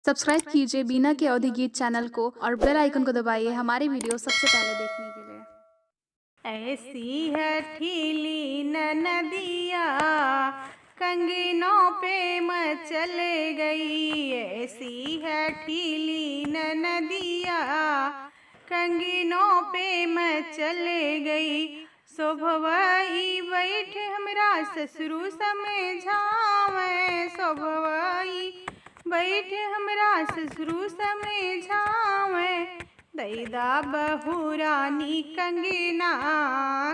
Subscribe कीजिए बीना के अवधि गीत चैनल को और बेल आइकन को दबाइए हमारी वीडियो सबसे पहले देखने के लिए। ऐसी है ठीली नदिया कंगनों पे मचल गई। ऐसी है ठीली नदिया कंगनों पे मचल गई। शोभवाई बैठ हमरा ससुरु समझावे। शोभवाई बैठ हमरा ससुरु समझावे। दैदा बहुरानी कंगना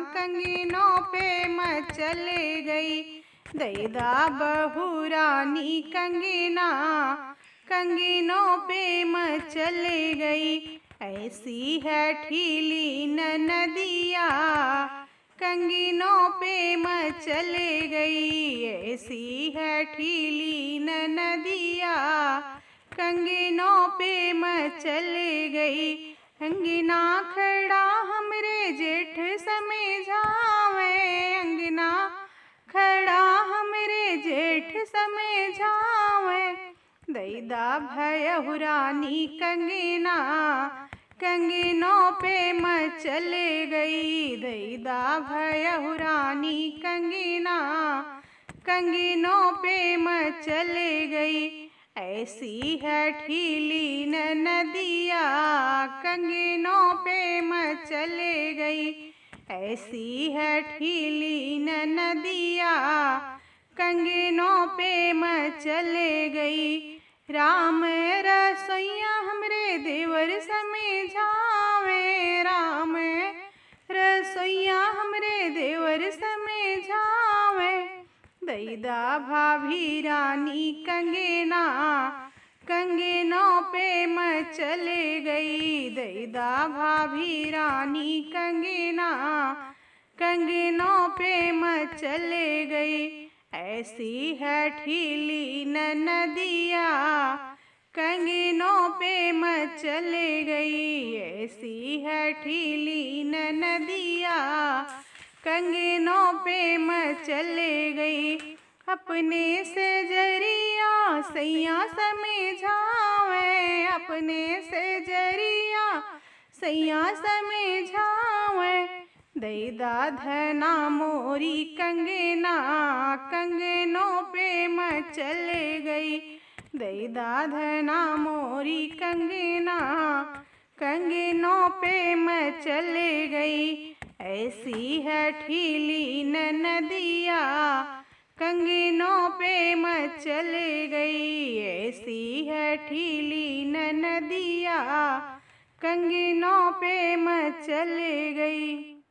कंगनों पे मचल गई। दैदा बहुरानी कंगना कंगनों पे मचल गई। ऐसी है ठीली नदिया कंगनों पे मचल गई। ऐसी है ठीली नदिया कंगनों पे मचल गई। अंगना खड़ा हमरे जेठ समझावे। अंगना खड़ा हमरे जेठ समझावे। दैदा भयहुरानी कंगना कंगनों पे मचल गई। दैदा भयहुरानी कंगना कंगनों पे मचल गई। ऐसी है ठीली नदिया कंगनों पे मचल गई। ऐसी है ठीली नदिया कंगनों पे मचल गई। राम रसोइया हमरे देवर समझावे। राम रसोइया हमरे देवर समझावे। दैदा भाभी रानी कंगना कंगनों पे मचल गई। दैदा भाभी रानी कंगना कंगनों पे मचल गई। ऐसी है ठीली नदिया कंगनों पे मचल गई। ऐसी है ठीली नदिया कंगनों पे मचल गई। अपने से जरिया सैया समझावे। अपने से जरिया सैया समझावे। दैदा धना मोरी कंगना कंगनों पे मचल गई। दैदा धना मोरी कंगना कंगनों पे मचल गई। ऐसी है ठीली नदिया कंगनों पे मचल गई। ऐसी है ठीली नदिया कंगनों पे मचल गई।